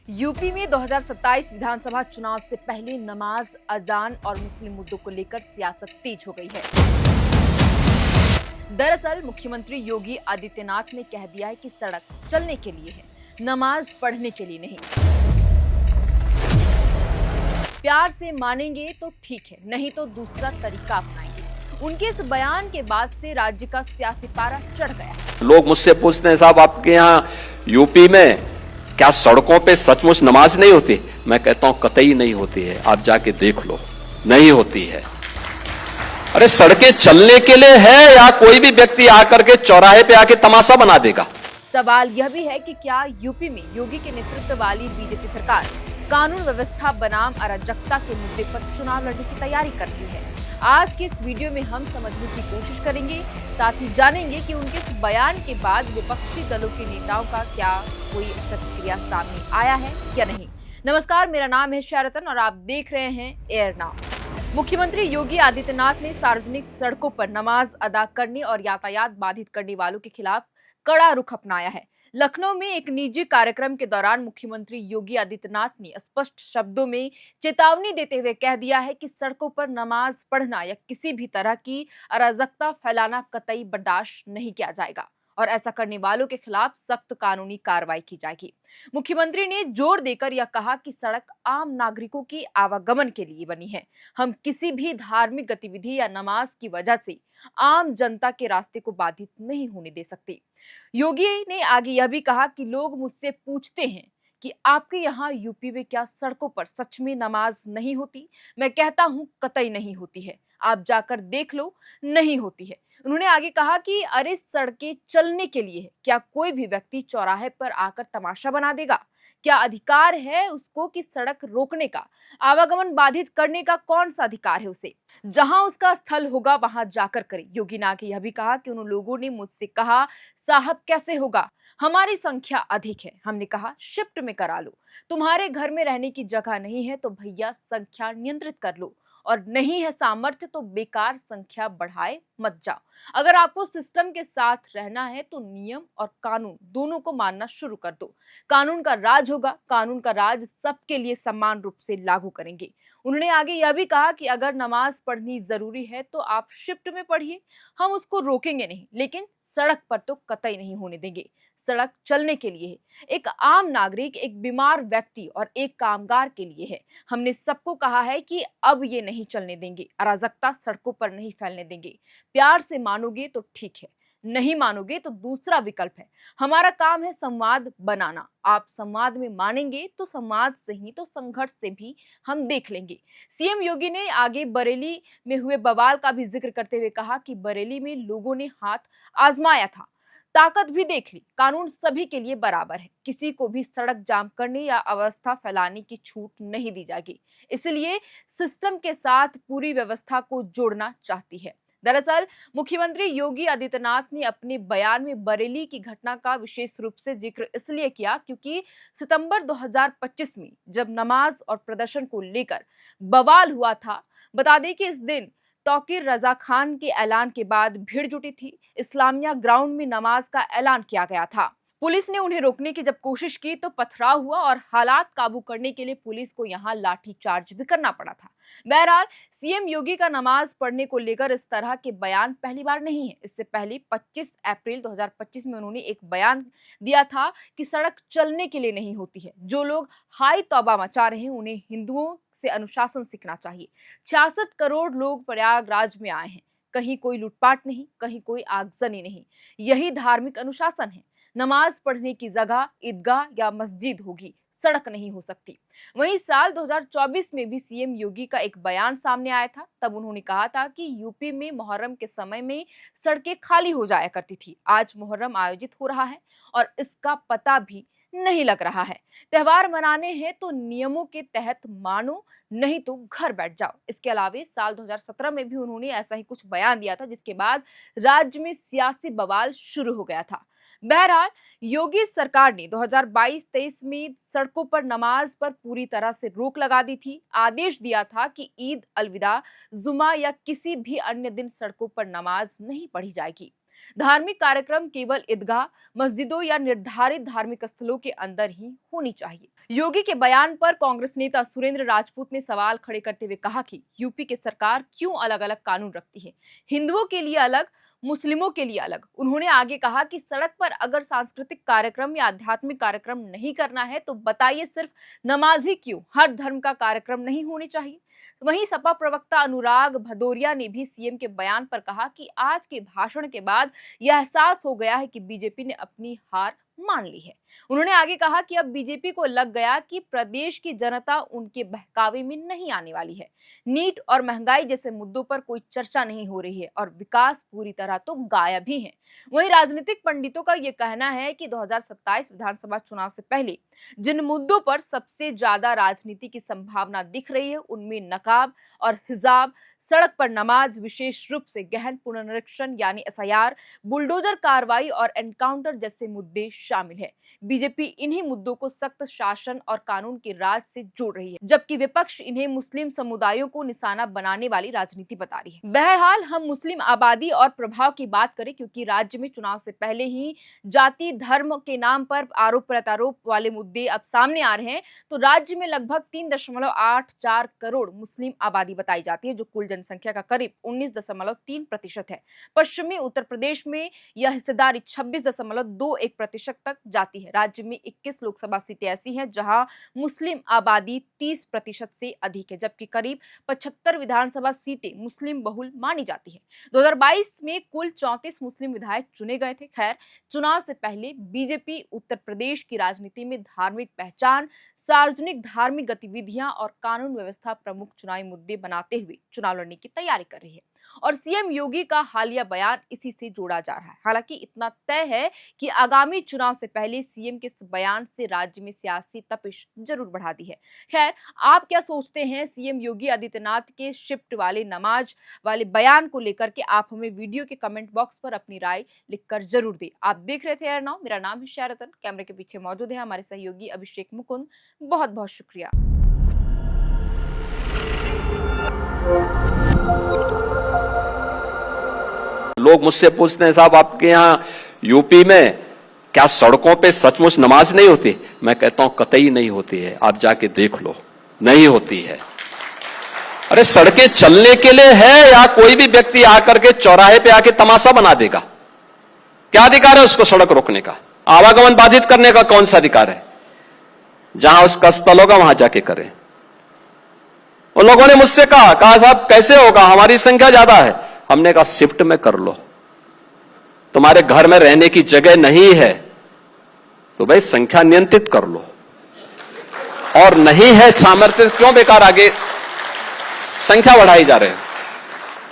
UP में 2027 विधानसभा चुनाव से पहले नमाज, अजान और मुस्लिम मुद्दों को लेकर सियासत तेज हो गई है। दरअसल मुख्यमंत्री योगी आदित्यनाथ ने कह दिया है कि सड़क चलने के लिए है, नमाज पढ़ने के लिए नहीं। प्यार से मानेंगे तो ठीक है, नहीं तो दूसरा तरीका अपनाएंगे। उनके इस बयान के बाद से राज्य का सियासी पारा चढ़ गया। लोग मुझसे पूछते हैं, साहब आपके यहाँ यूपी में क्या सड़कों पे सचमुच नमाज नहीं होती? मैं कहता हूं कतई नहीं होती है, आप जाके देख लो, नहीं होती है। अरे सड़कें चलने के लिए है या कोई भी व्यक्ति आकर के चौराहे पे आके तमाशा बना देगा? सवाल यह भी है कि क्या यूपी में योगी के नेतृत्व वाली बीजेपी सरकार कानून व्यवस्था बनाम अराजकता के मुद्दे पर चुनाव लड़ने की तैयारी कर रही है? आज के इस वीडियो में हम समझने की कोशिश करेंगे, साथ ही जानेंगे कि उनके इस बयान के बाद विपक्षी दलों के नेताओं का क्या कोई प्रतिक्रिया सामने आया है या नहीं। नमस्कार, मेरा नाम है शरतन और आप देख रहे हैं एयर नाउ। मुख्यमंत्री योगी आदित्यनाथ ने सार्वजनिक सड़कों पर नमाज अदा करने और यातायात बाधित करने वालों के खिलाफ कड़ा रुख अपनाया है। लखनऊ में एक निजी कार्यक्रम के दौरान मुख्यमंत्री योगी आदित्यनाथ ने स्पष्ट शब्दों में चेतावनी देते हुए कह दिया है कि सड़कों पर नमाज पढ़ना या किसी भी तरह की अराजकता फैलाना कतई बर्दाश्त नहीं किया जाएगा और ऐसा करने वालों के खिलाफ सख्त कानूनी कार्रवाई की जाएगी। मुख्यमंत्री ने जोर देकर यह कहा कि सड़क आम नागरिकों की आवागमन के लिए बनी है। हम किसी भी धार्मिक गतिविधि या नमाज की वजह से आम जनता के रास्ते को बाधित नहीं होने दे सकते। योगी ने आगे यह भी कहा कि लोग मुझसे पूछते हैं कि आपके यहाँ यूपी में क्या सड़कों पर सच में नमाज नहीं होती? मैं कहता हूँ कतई नहीं होती है, आप जाकर देख लो, नहीं होती है। उन्होंने आगे कहा कि अरे सड़कें चलने के लिए है, क्या कोई भी व्यक्ति चौराहे पर आकर तमाशा बना देगा? क्या अधिकार है उसको कि सड़क रोकने का? आवागमन बाधित करने का कौन सा अधिकार है उसे? जहां उसका स्थल होगा वहां जाकर करे। योगी ने आगे यह भी कहा कि उन लोगों ने मुझसे कहा साहब कैसे होगा, हमारी संख्या अधिक है। हमने कहा शिफ्ट में करा लो, तुम्हारे घर में रहने की जगह नहीं है तो भैया संख्या नियंत्रित कर लो, और नहीं है सामर्थ्य तो बेकार संख्या बढ़ाए मत जाओ। अगर आपको सिस्टम के साथ रहना है तो नियम और कानून दोनों को मानना शुरू कर दो। कानून का राज होगा, कानून का राज सबके लिए समान रूप से लागू करेंगे। उन्होंने आगे यह भी कहा कि अगर नमाज पढ़नी जरूरी है तो आप शिफ्ट में पढ़िए, हम उसको रोकेंगे नहीं, लेकिन सड़क पर तो कतई नहीं होने देंगे। सड़क चलने के लिए है, एक आम नागरिक, एक बीमार व्यक्ति और एक कामगार के लिए है। हमने सबको कहा है कि अब ये नहीं चलने देंगे, अराजकता सड़कों पर नहीं फैलने देंगे। प्यार से मानोगे तो ठीक है, नहीं मानोगे तो दूसरा विकल्प है। हमारा काम है संवाद बनाना, आप संवाद में मानेंगे तो संवाद से ही तो संघर्ष से भी हम देख लेंगे। सीएम योगी ने आगे बरेली में हुए बवाल का भी जिक्र करते हुए कहा कि बरेली में लोगों ने हाथ आजमाया था, ताकत भी देख ली, कानून सभी के लिए बराबर है, किसी को भी सड़क जाम करने या अवस्था फैलाने की छूट नहीं दी जाएगी। इसलिए सिस्टम के साथ पूरी व्यवस्था को जोड़ना चाहती है। दरअसल मुख्यमंत्री योगी आदित्यनाथ ने अपने बयान में बरेली की घटना का विशेष रूप से जिक्र इसलिए किया क्योंकि सितंबर 2025 में जब नमाज और प्रदर्शन को लेकर बवाल हुआ था, बता दें कि इस दिन तौकीर रजा खान के ऐलान के बाद भीड़ जुटी थी। इस्लामिया ग्राउंड में नमाज का ऐलान किया गया था। पुलिस ने उन्हें रोकने की जब कोशिश की तो पथराव हुआ और हालात काबू करने के लिए पुलिस को यहां लाठी चार्ज भी करना पड़ा था। बहरहाल सीएम योगी का नमाज पढ़ने को लेकर इस तरह के बयान पहली बार नहीं है। इससे पहले 25 अप्रैल 2025 में उन्होंने एक बयान दिया था कि सड़क चलने के लिए नहीं होती है। जो लोग हाई तौबा मचा रहे हैं उन्हें हिंदुओं से अनुशासन सीखना चाहिए। 66 करोड़ लोग प्रयागराज में आए हैं, कहीं कोई लूटपाट नहीं, कहीं कोई आगजनी नहीं। यही धार्मिक अनुशासन है। नमाज पढ़ने की जगह ईदगाह या मस्जिद होगी, सड़क नहीं हो सकती। वहीं साल 2024 में भी सीएम योगी का एक बयान सामने आया था। तब उन्होंने कहा था कि यूपी में मुहर्रम के समय में सड़कें खाली हो जाया करती थी। आज मुहर्रम आयोजित हो रहा है और इसका पता भी नहीं लग रहा है। त्योहार मनाने हैं तो नियमों के तहत मानो, नहीं तो घर बैठ जाओ। इसके अलावा साल 2017 में भी उन्होंने ऐसा ही कुछ बयान दिया था, जिसके बाद राज्य में सियासी बवाल शुरू हो गया था। बहरहाल योगी सरकार ने 2022-23 में सड़कों पर नमाज पर पूरी तरह से रोक लगा दी थी। आदेश दिया था कि ईद, अलविदा, जुमा या किसी भी अन्य दिन सड़कों पर नमाज नहीं पढ़ी जाएगी। धार्मिक कार्यक्रम केवल ईदगाह, मस्जिदों या निर्धारित धार्मिक स्थलों के अंदर ही होनी चाहिए। योगी के बयान पर कांग्रेस नेता सुरेंद्र राजपूत ने सवाल खड़े करते हुए कहा कि यूपी की सरकार क्यों अलग-अलग कानून रखती है, हिंदुओं के लिए अलग, मुस्लिमों के लिए अलग। उन्होंने आगे कहा कि सड़क पर अगर सांस्कृतिक कार्यक्रम या आध्यात्मिक कार्यक्रम नहीं करना है तो बताइए, सिर्फ नमाज ही क्यों, हर धर्म का कार्यक्रम नहीं होने चाहिए। वहीं सपा प्रवक्ता अनुराग भदौरिया ने भी सीएम के बयान पर कहा कि आज के भाषण के बाद यह एहसास हो गया है कि बीजेपी ने अपनी हार मान ली है। उन्होंने आगे कहा कि अब बीजेपी को लग गया कि प्रदेश की जनता उनके बहकावे में नहीं आने वाली है। नीट और महंगाई जैसे मुद्दों पर कोई चर्चा नहीं हो रही है और विकास पूरी तरह तो गायब ही है। वहीं राजनीतिक पंडितों का यह कहना है कि 2027 विधानसभा चुनाव से पहले जिन मुद्दों पर सबसे ज्यादा राजनीति की संभावना दिख रही है उनमें नकाब और हिजाब, सड़क पर नमाज, विशेष रूप से गहन पुनरीक्षण यानी एसआईआर, बुलडोजर कार्रवाई और एनकाउंटर जैसे मुद्दे शामिल है। बीजेपी इन्हीं मुद्दों को सख्त शासन और कानून के राज से जोड़ रही है, जबकि विपक्ष इन्हें मुस्लिम समुदायों को निशाना बनाने वाली राजनीति बता रही है। बहरहाल हम मुस्लिम आबादी और प्रभाव की बात करें, क्योंकि राज्य में चुनाव से पहले ही जाति धर्म के नाम पर आरोप प्रत्यारोप वाले मुद्दे अब सामने आ रहे हैं, तो राज्य में लगभग 3.84 करोड़ मुस्लिम आबादी बताई जाती है, जो कुल जनसंख्या का करीब 19.3% है। पश्चिमी उत्तर प्रदेश में यह हिस्सेदारी 26.21% तक जाती है। राज्य में 21 लोकसभा सीटें ऐसी हैं जहां मुस्लिम आबादी 30% से अधिक है, जबकि करीब 75 विधानसभा सीटें मुस्लिम बहुल मानी जाती है। 2022 में कुल 34 मुस्लिम विधायक चुने गए थे। खैर, चुनाव से पहले बीजेपी उत्तर प्रदेश की राजनीति में धार्मिक पहचान, सार्वजनिक धार्मिक गतिविधियां और कानून व्यवस्था प्रमुख चुनावी मुद्दे बनाते हुए चुनाव लड़ने की तैयारी कर रही है और सीएम योगी का हालिया बयान इसी से जोड़ा जा रहा है। हालांकि इतना तय है कि आगामी चुनाव से पहले सीएम के इस बयान से राज्य में सियासी तपिश जरूर बढ़ा दी है। खैर, आप क्या सोचते हैं सीएम योगी आदित्यनाथ के शिफ्ट वाले नमाज वाले बयान को लेकर के? आप हमें वीडियो के कमेंट बॉक्स पर अपनी राय लिखकर जरूर दें। आप देख रहे थे एयर नाउ, मेरा नाम है शारतन, कैमरे के पीछे मौजूद है हमारे सहयोगी अभिषेक मुकुंद। बहुत बहुत शुक्रिया। लोग मुझसे पूछते हैं, साहब आपके यहाँ यूपी में क्या सड़कों पे सचमुच नमाज नहीं होती? मैं कहता हूं कतई नहीं होती है, आप जाके देख लो, नहीं होती है। अरे सड़कें चलने के लिए है या कोई भी व्यक्ति आकर के चौराहे पे आके तमाशा बना देगा? क्या अधिकार है उसको सड़क रोकने का? आवागमन बाधित करने का कौन सा अधिकार है? जहां उसका स्थल होगा वहां जाके करें। उन लोगों ने मुझसे कहा साहब कैसे होगा, हमारी संख्या ज्यादा है। हमने कहा शिफ्ट में कर लो, तुम्हारे घर में रहने की जगह नहीं है तो भाई संख्या नियंत्रित कर लो, और नहीं है सामर्थ्य क्यों बेकार आगे संख्या बढ़ाई जा रहे हैं।